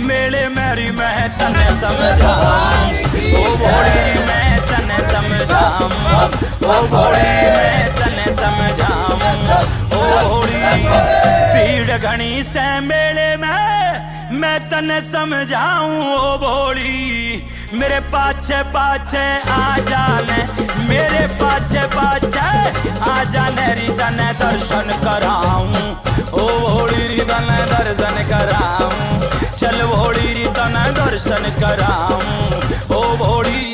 मेले मेरी मैं तने समझाऊं, ओ भोली री मैं तने समझाऊं, ओ भोली मैं तने समझाऊं, ओ भोली। भीड़ घनी से मेले में मैं तने समझाऊं, ओ भोली। मेरे पाछे पाछे आ जाने, मेरे पाछे पाछे आ जाने री तने दर्शन कराऊं, ओ भोली री तने दर्शन कराऊं, चल भोली री तने दर्शन कराऊं, ओ भोली।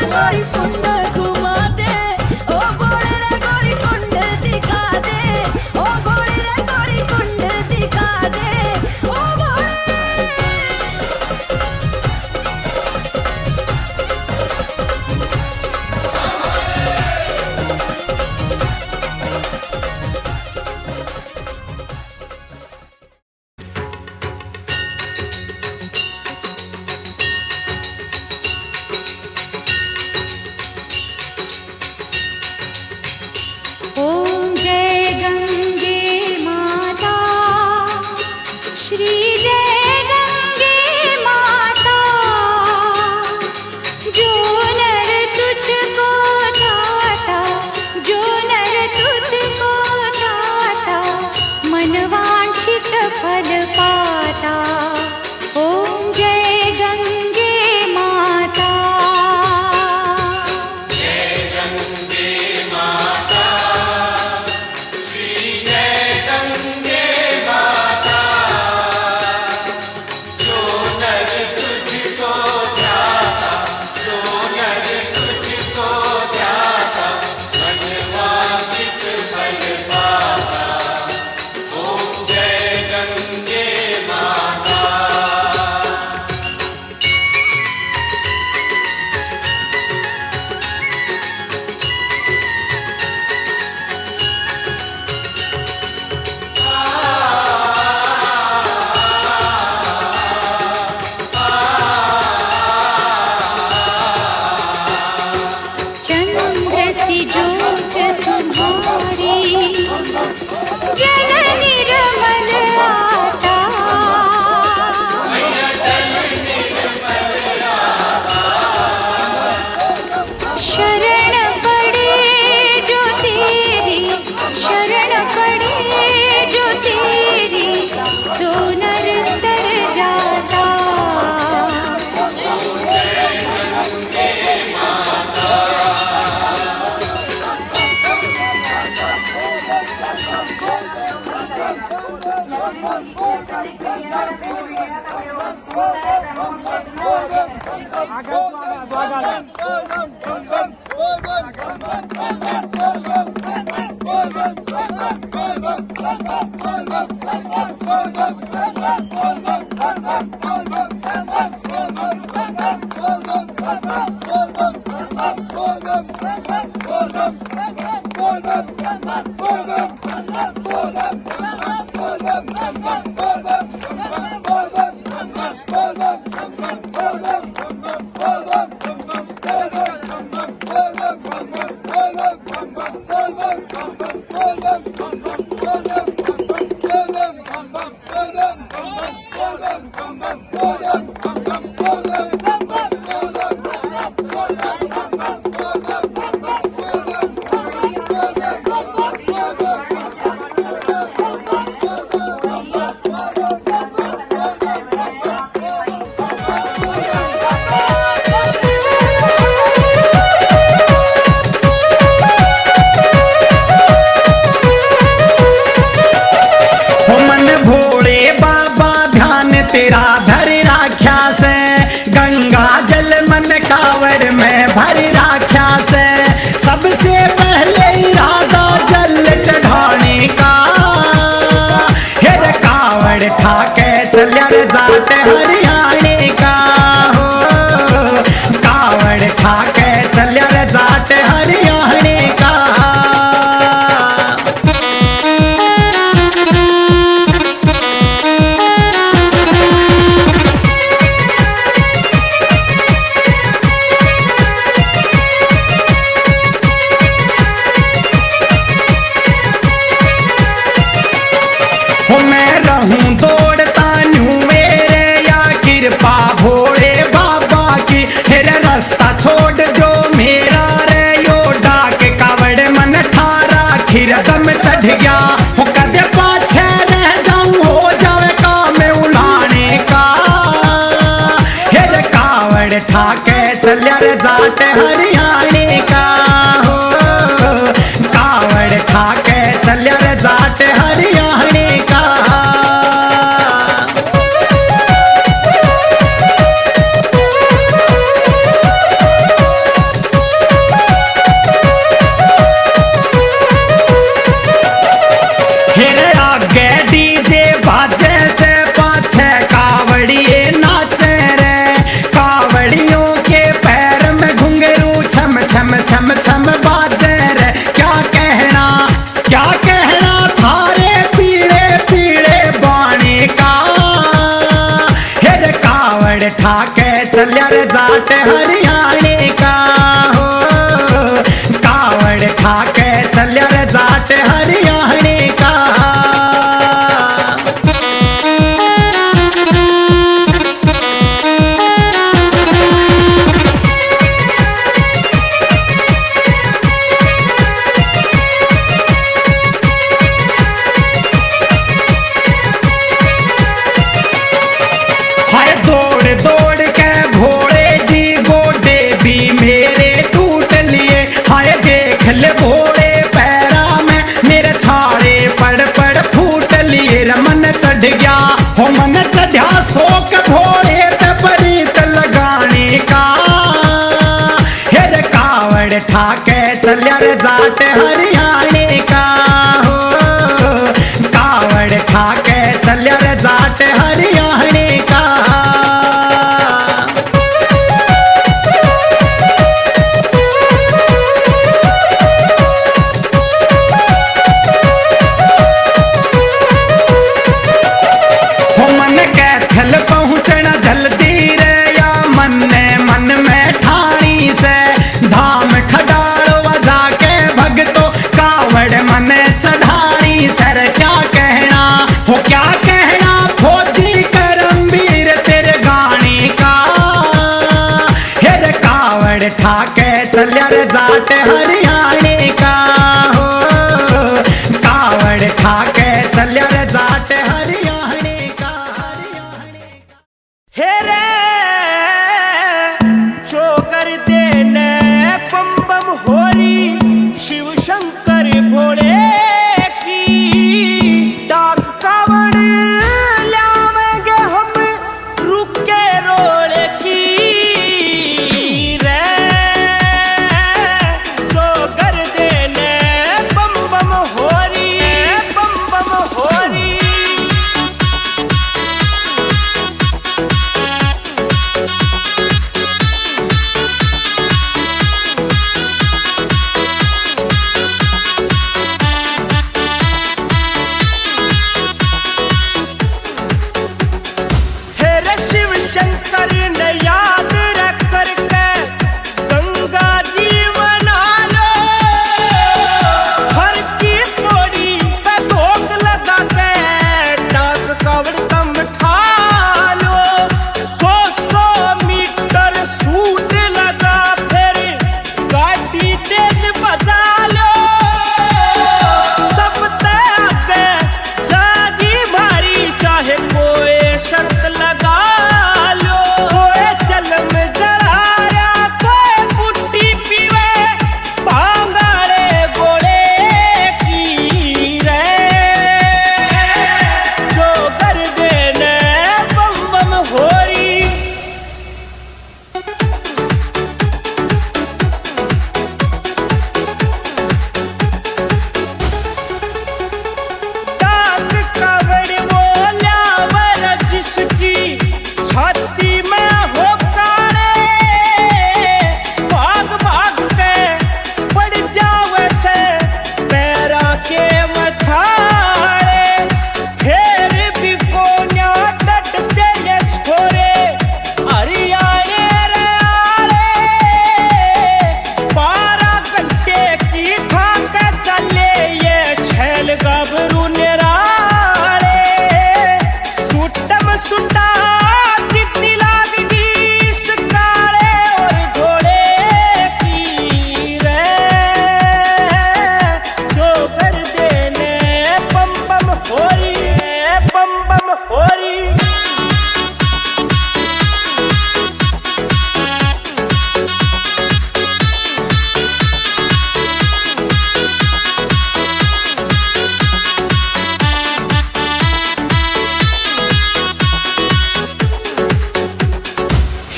गौरी कुंड घुमा दे, ओ भोले रे गौरी कुंड दिखा दे, ओ भोले रे गौरी कुंड दिखा दे, ओ भोले। भरी राख्या से सबसे पहले इरादा जल चढ़ाने का। हेर कावड़ ठाके चलिया रे जाट हरियाणे का हो, कावड़ ठाके चलिया रे जाट हरियाणे का। मैं रहूं दौड़ता न्यू मेरे या कृपा भोले बाबा की। फिर रास्ता छोड़ दो मेरा रे यो डाक कावड़ मन ठारा खीर दम चढ़ गया हो कदे पाछे रह जाऊं हो जावे काम उलाने का। हेर कावड़ ठाके चलिया रे जाट हरियाणे का हो, कावड़ ठाके चलिया रे जाट हरियाणे का। छम छम बाजे रे क्या कहना थारे पीड़े पीड़े बाणे का। हेर कावड़ ठाके चलिया रे जाट हरियाणे का हो, कावड़ ठाके चलिया रे जाट हरियाणे का। ले भोले पैरा में मेरे छाड़े पड़ पड़ फूट लिए मन चढ़ गया हो मन चढ़ा शोक भोले ते परीत लगाने का। हेर कावड़ ठाके चलिया रे जाट हरियाणे का हो, कावड़ ठाके चलिया रे जाट हरियाणे का। पहुंचना जल्दी रे या मन में ठाणी से धाम खडाड़वा जाके भगतो कावड़ मन चढ़ानी सर। क्या कहना हो क्या कहना फौजी करमवीर तेरे गाने का। हेर कावड़ ठाके चलिया रे जाट हरियाणे का हो, कावड़ ठाके चलिया रे जाट हरियाणे का। हेरे जो कर देने बम बम होरी शिव शंकर भोले की। डाक कावड़ लावेंगे हम रुके रोले की रे। जो सुंडा जितनी लादी बीस काले और घोड़े की रे जो कर देने बम बम होरी बम बम होरी।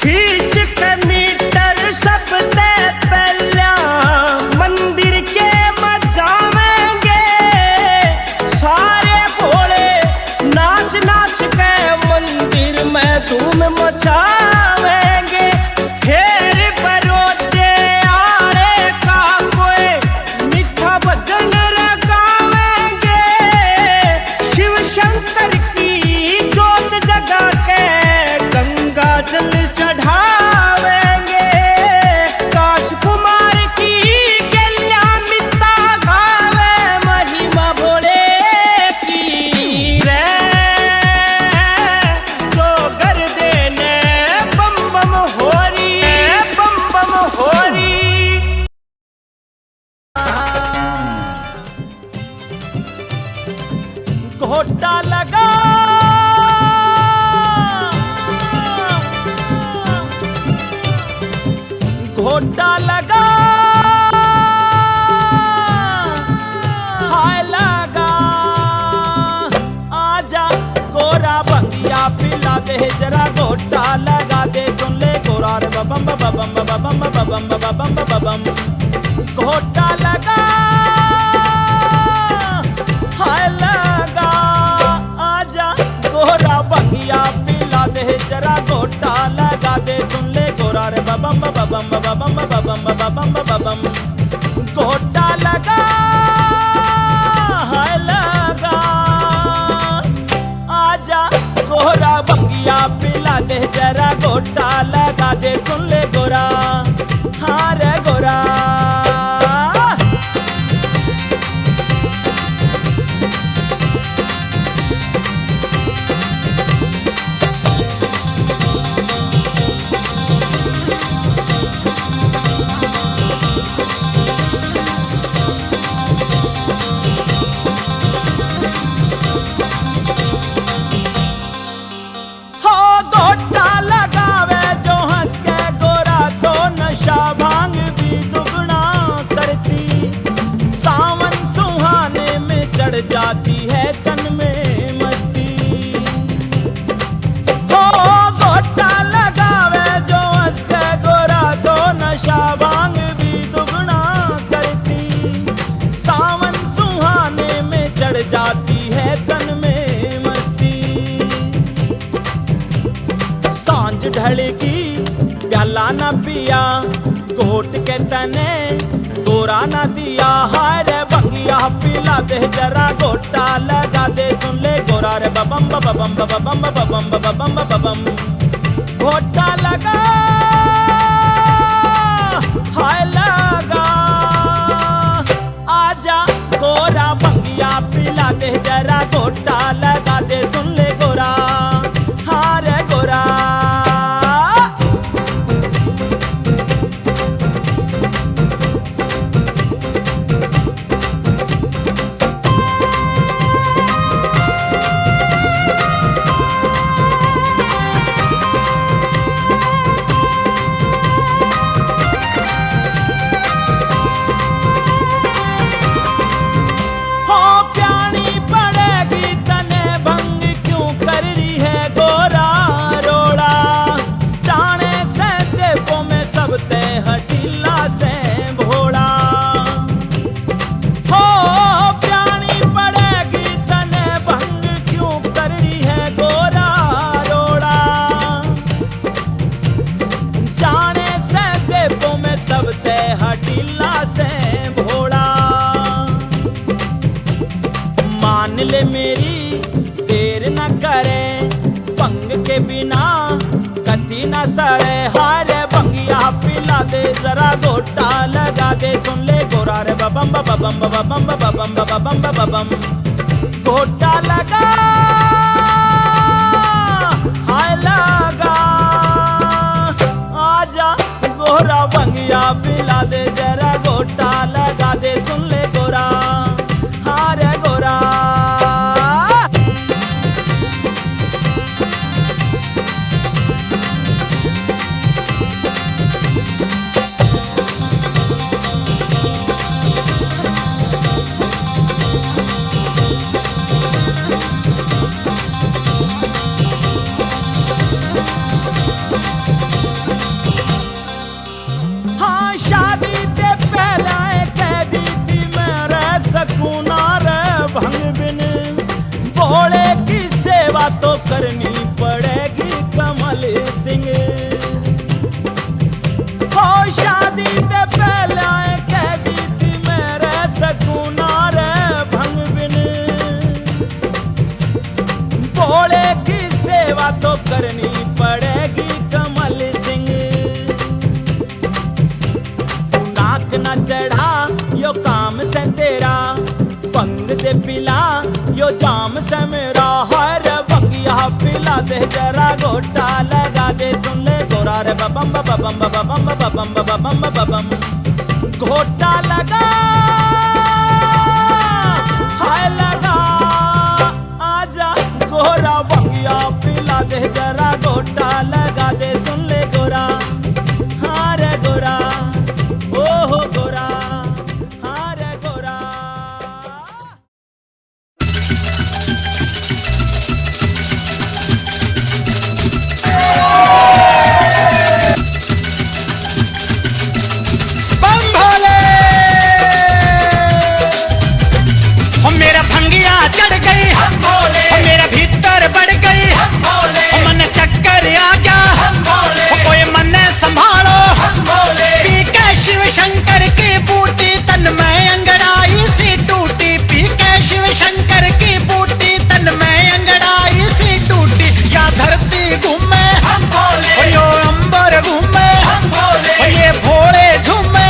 खींच के मीटर सबसे पहला मंदिर के मचावेंगे सारे भोले नाच नाच के मंदिर में धूम मचावेंगे। फिर बरोते आड़े का कोई मीठा भजन गावेंगे शिव शंकर की जोत जगा के गंगा जल चढ़ावेंगे। काश कुमार की कल्याणिता गावे महिमा भोले की रे जो कर देने बम बम होरी बम बम होरी। घोटा लगा घोटा लगा हाय लगा आजा गोरा बंगिया पिला दे जरा घोटा लगा दे सुन ले गोरा रे बबम बबम बबम बबम बबम बबम घोटा लगा हाय लगा आजा गोरा बंगिया पिला दे जरा घोटा लगा दे सुन ले गोरा रे बबम बबम बबम बबम बबम बबम घोटा लगा हाय लगा आजा गोरा बंगिया पिला दे जरा घोटा लगा दे सुन ले गोरा हाँ रे गोरा। हो घोटा लगावे जो हंस के गोरा तो नशा भांग भी दुगना करती सावन सुहाने में चढ़ जाती है तन में मस्ती। हो घोटा लगावे जो हंस के गोरा तो नशा भांग भी दुगना करती सावन सुहाने में चढ़ जाती है तन में मस्ती। सांझ ढलगी प्याला न पिया घोट के तने गोरा न दिया हाय रे बंगिया पिला दे जरा घोटा लगा दे सुन ले गोरा रे बबम बबम बबम बबम बबम बबम घोटा लगा हाय लगा आजा गोरा बंगिया पिला दे जरा घोटा लगा दे सुन ले गोरा हाँ रे गोरा। हो प्यानी पड़ेगी तने भंग क्यों कर रही है गोरा रोड़ा जाने से देखो में सब ते हटीला से भोड़ा। हो प्यानी पड़ेगी तने भंग क्यों कर रही है गोरा रोड़ा जाने से देखो में सब ते हटीला से भोड़ा। मान ले मेरी देर न करे भंग के बिना कति न सरे हाय रे बंगिया पिला दे जरा घोटा लगा दे सुन ले गोरा रे बबम बबम बबम बबम बबम बबम घोटा लगा तो करनी पड़ेगी कमल सिंह। तू नाक न चढ़ा यो काम से तेरा, पंग दे पिला यो जाम से मेरा। हर बंगिया पिला दे जरा गोटा लगा दे, सुन ले गोरा रे बबम बबम बबम बबम बबम बबम। घोटा लगा हाय लगा, आजा गोरा बंगिया पिला दे जरा गोटा लगा दे, सुन ले गोरा हाँ रे गोरा ओ हो गोरा हाँ रे गोरा। बम भोले ओ मेरा भंगिया चढ़ गई, ओ मेरा भीतर बढ़ गई, ओ मन चक्कर आ गया, ओ कोई मन संभालो। पी के शिव शंकर की बूटी तन में अंगड़ाई सी टूटी, पी के शिव शंकर की बूटी तन में अंगड़ाई सी टूटी। या धरती घूमे ओ यो अंबर घूमे, ओ ये भोले झूमे।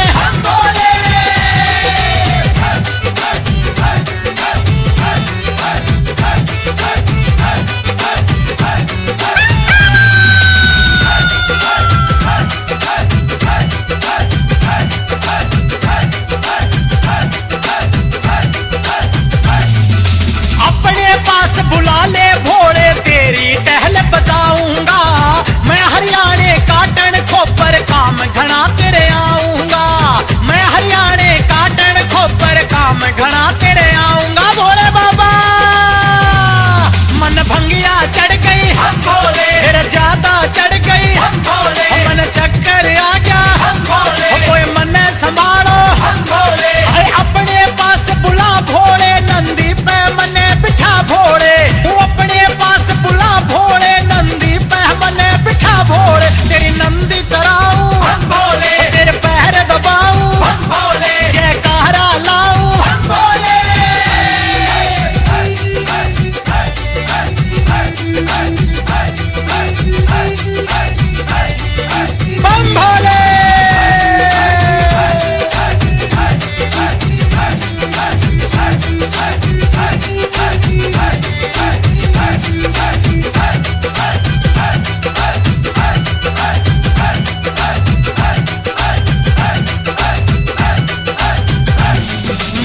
अपने पास बुला ले भोले, तेरी टहल बताऊंगा। मैं हरियाणे काटन खोपर काम घना तेरे आऊंगा, मैं हरियाणे काटन खोपर काम घना तेरे आऊंगा। भोले बाबा मन भंगिया चढ़ गई, फिर ज्यादा चढ़ गई, मन चक्कर आ गया, कोई मन संभालो। अरे अपने पास बुला भोले, नंदी पे मने बिठा भोले। तू अपने पास बुला भोले, नंदी पे मने बिठा भोले। तेरी नंदी चराऊं, तेरे पैर दबाऊं, जयकारा लाऊं। बम भोले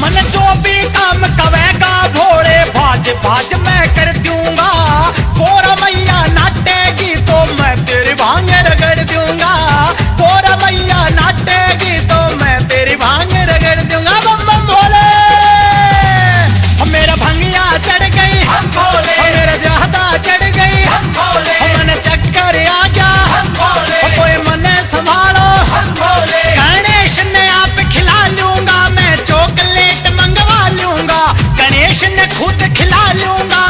मन जो भी काम कवेगा भोले, भाज भाज मैं कर दूंगा। कोरा मैया नाटेगी तो मैं तेरी भांग रगड़ दूंगा, कोरा मैया नाटेगी तो मैं तेरी भांग रगड़ दूंगा। बम बम भोले ओ मेरा भंगिया चढ़ गई, ओ मेरा ज्यादा चढ़ गई, ओ मन चक्कर आ गया, ओ कोई मन संभालो। गणेश ने आप खिला लूंगा, मैं चॉकलेट मंगवा लूंगा, गणेश ने खुद खिला लूंगा।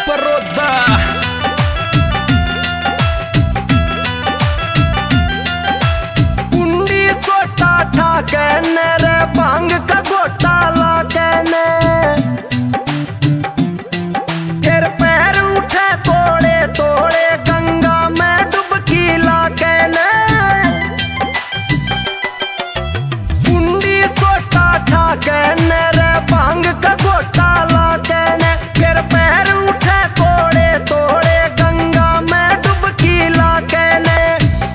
परोदा कुंडी सोटा ठाके रे भांग का गोटा लाके ने फिर पैर उठे तोड़े तोड़े गंगा में डुबकी लाके ने कुंडी सोटा ठाके रे भांग का गोटा लाके ने फिर पैर उठे तोड़े तोड़े गंगा में डुबकी लाके ने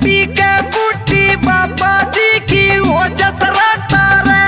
पी के बूटी बाबा जी की वो जसराता रे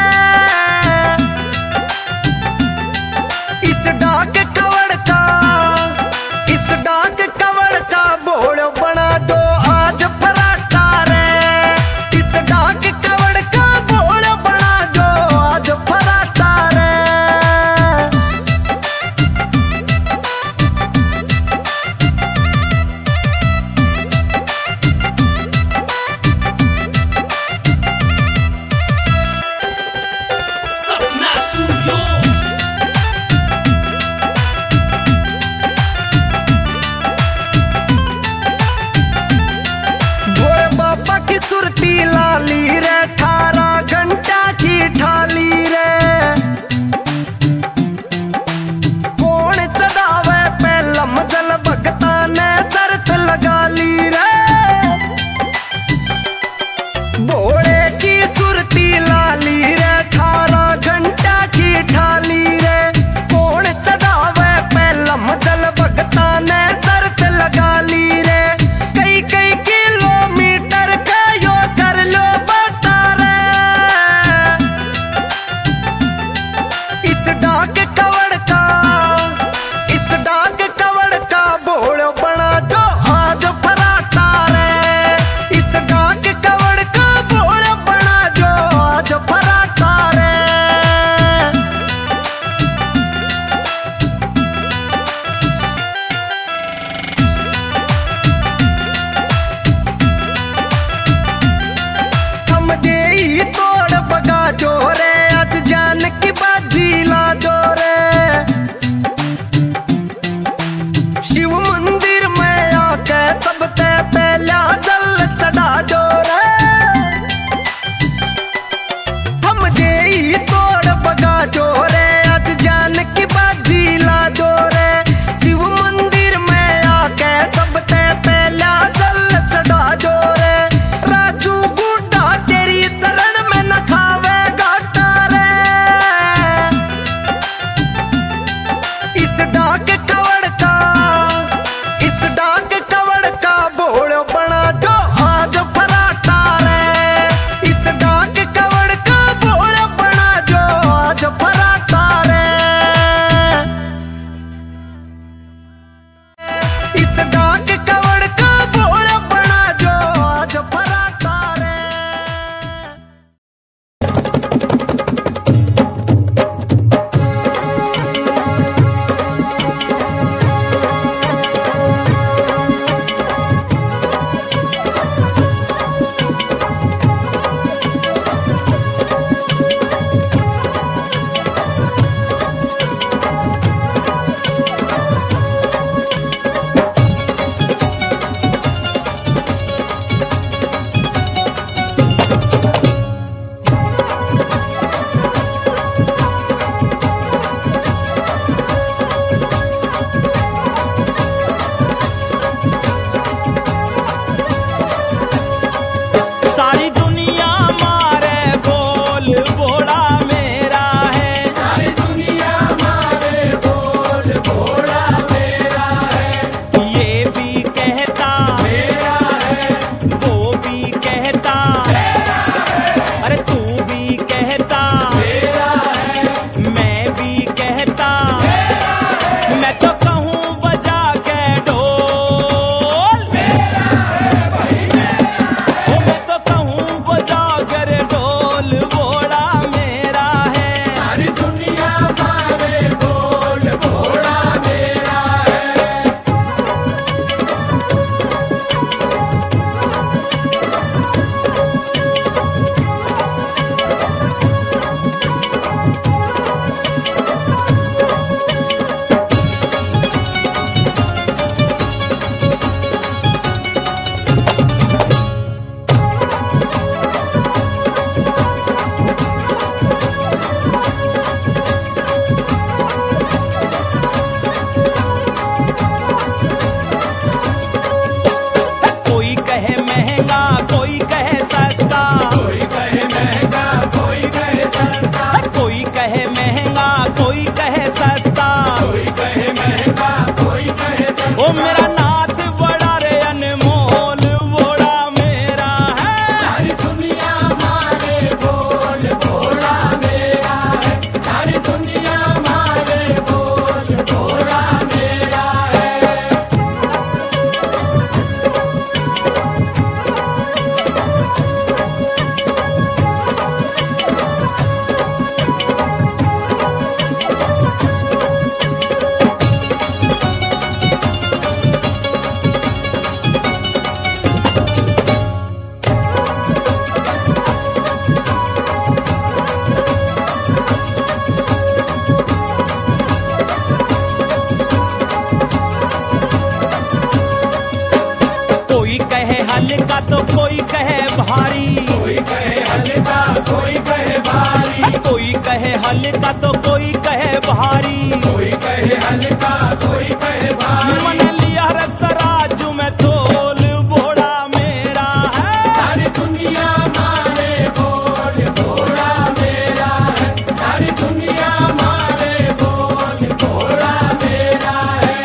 कोई कहे हल्का तो कोई कहे भारी, कोई कहे हल्का कोई कहे भारी, कोई कहे हल्का तो कोई कहे भारी, कोई कहे हल्का कोई कहे भारी। मन लिया रख तराजू में तोल भोला मेरा है, सारी दुनिया मारे बोल भोला मेरा है, सारी दुनिया मारे बोल भोला मेरा है।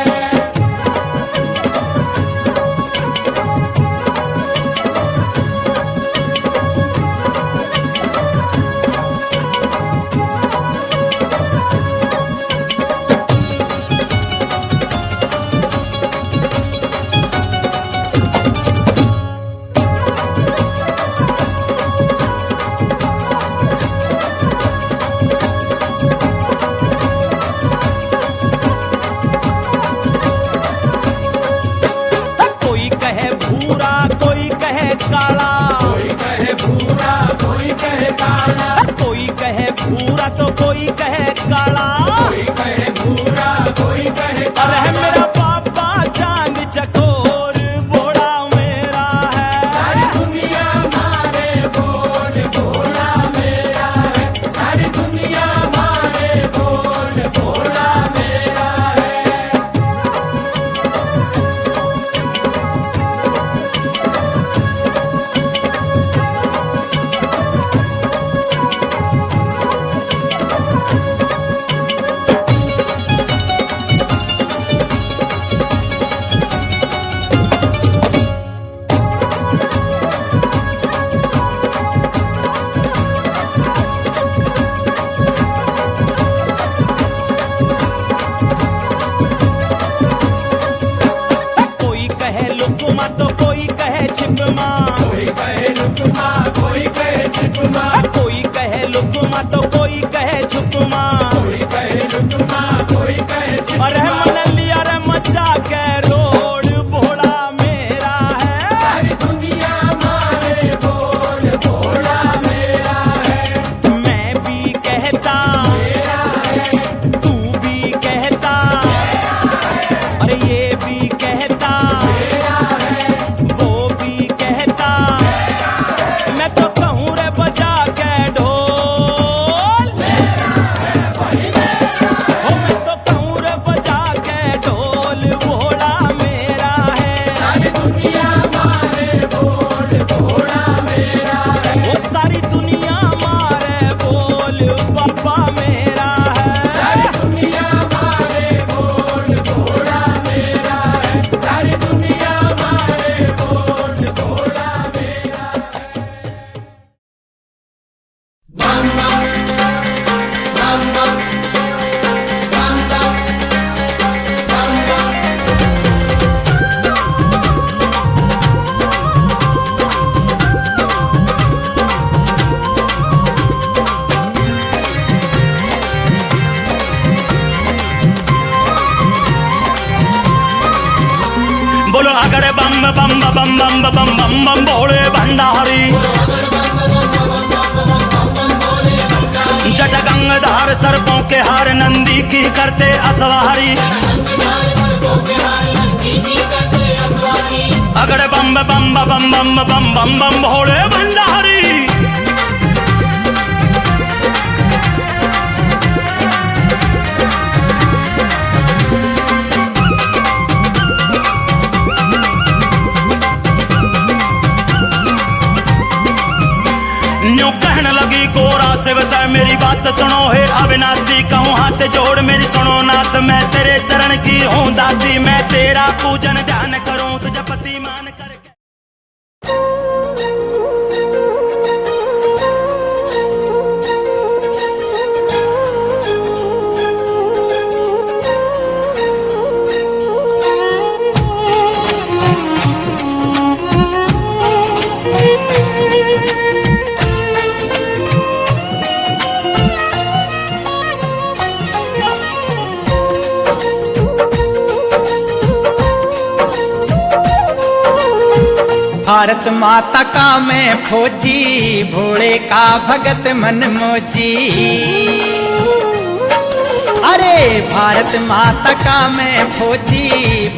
कोई कहे भूरा कोई कहे काला, कोई कहे भूरा कोई कहे काला, कोई कहे भूरा तो कोई कहे काला, कोई कहे भूरा कोई कहे अरे काला। मेरा पापा चांद चकोर भोला मेरा है, सारी दुनिया मारे बोल भोला मेरा है, सारी दुनिया मारे बोल भोला मेरा है। कोई कहे लुकमा तो कोई कहे छिपमा, कोई कहे लुकमा कोई कहे छिपमा, कोई कहे लुकमा तो कोई कहे छुपमा, कोई कहे लुकमा कोई कहे अरे छिपमा। मन लिया रे मचा के रोड भोला मेरा है, सारी दुनिया मारे बोल भोला मेरा है, मैं भी कहता मेरा है, तू भी कहता, अरे ये भी कहता मेरा है, वो भी कहता, मैं तो कहूँ रे बजा के ढोल, ओ मैं तो कहूँ रे बजा के ढोल भोला मेरा है, सारी दुनिया मारे बोल भोला मेरा है, वो सारी दुनिया मारे बोल बाबा मेरा है। सारी दुनिया मारे बोल भोला मेरा है, सारी दुनिया मारे बोल भोला मेरा है। बोलो अगड़े बम बम बम बम बम बम बम बम भोले भंडारी, जट गंगाधार सर्पों के हार नंदी की करते असवारी, अगड़े बम बम बम बम बम बम बम भोले भंडारी। न्यू कहने लगी गोरा से बचा मेरी बात सुनो हे अविनाशी, कहूँ हाथ जोड़ मेरी सुनो नाथ, मैं तेरे चरण की हूँ दाती, मैं तेरा पूजन ध्यान करूँ तुझे पति मान करके। भारत माता का मैं फौजी, भोले का भगत मन मोजी। अरे भारत माता का मैं फौजी,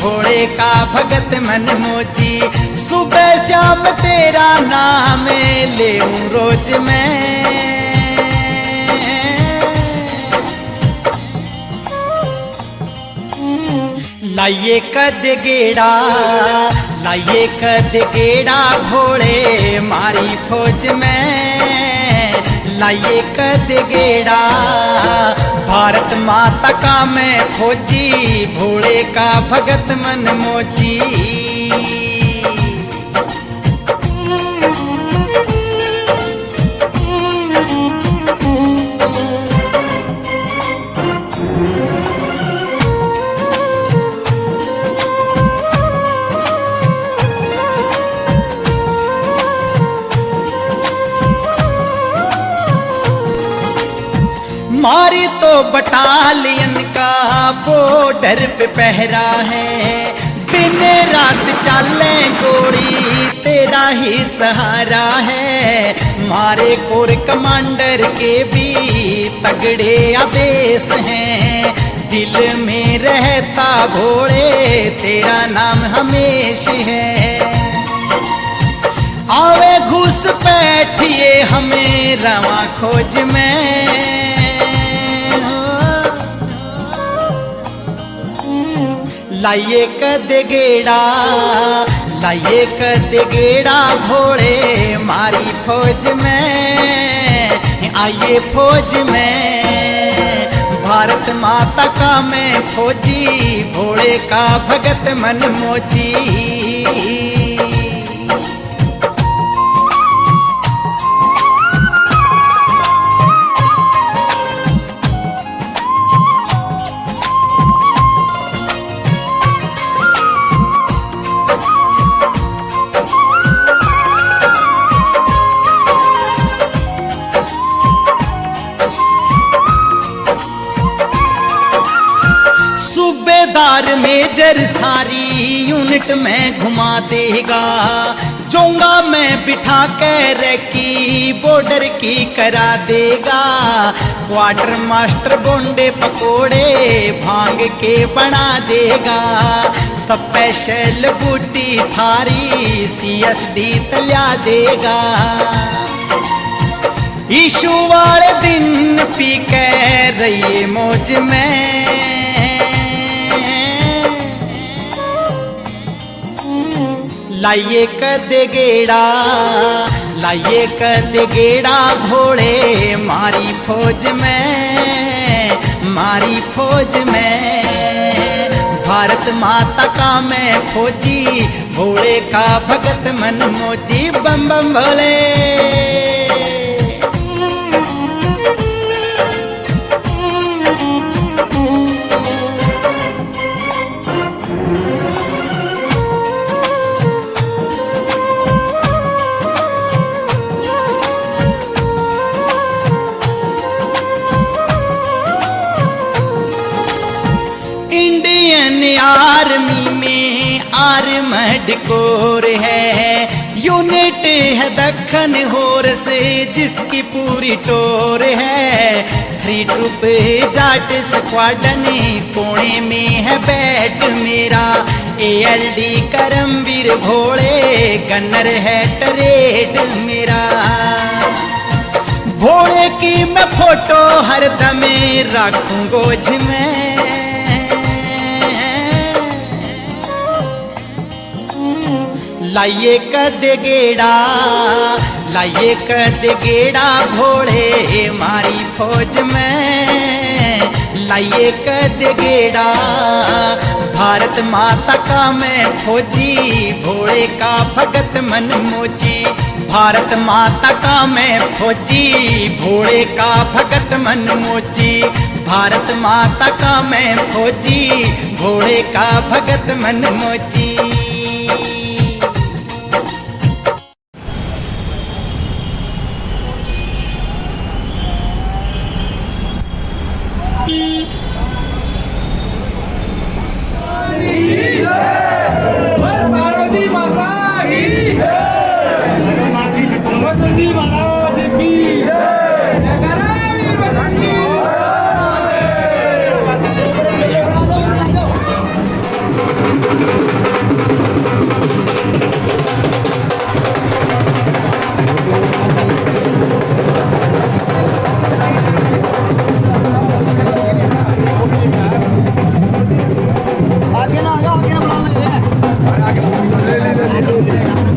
भोले का भगत मन मोची। सुबह शाम तेरा नाम लेऊं रोज मैं, लाइए कद गेड़ा, लाइए कद गेड़ा भोले मारी फौज में, लाइए कद गेड़ा। भारत माता का मैं फौजी, भोले का भगत मन मोची। मारी तो बटालियन का बॉर्डर पे पहरा है, दिन रात चाले गोली तेरा ही सहारा है। मारे कोर कमांडर के भी तगड़े आदेश हैं, दिल में रहता भोले तेरा नाम हमेशा है। आवे घुस बैठिए हमें रवा खोज में, लाइए कद गेड़ा, लाइए कद गेड़ा भोले मारी फौज में, आइए फौज में। भारत माता का मैं फौजी, भोले का भगत मन मोची। सूबेदार मेजर सारी यूनिट में घुमा देगा, जोंगा में बिठा कर की बॉर्डर की करा देगा। क्वार्टर मास्टर बोंडे पकोड़े भांग के बना देगा, स्पेशल बूटी थारी CSD तल्या देगा। इशू वाले दिन पी कर रहिए मौज में, लाइए कद गेड़ा, लाइए कद गेड़ा भोले मारी फौज में, मारी फौज में। भारत माता का मैं फौजी, भोले का भगत मन मोची। बम बम भोले। इंडियन आर्मी में आर्मड कोर है, यूनिट है दक्खन होर्स जिसकी पूरी टोर है। 3 ट्रूप जाट स्क्वाडन कोने में है बैट मेरा, ALD करमवीर भोले गन्नर है टरेड मेरा। भोले की मैं फोटो हर दम रखूं गोज में, लाइए कद गेड़ा, लाइए कद गेड़ा भोले मारी फौज में, लाइए कद गेड़ा। भारत माता का मैं फौजी, भोले का भगत मन मोची। भारत माता का मैं फौजी, भोले का भगत मन मोची। भारत माता का मैं फौजी, भोले का भगत मन मोची। नहीं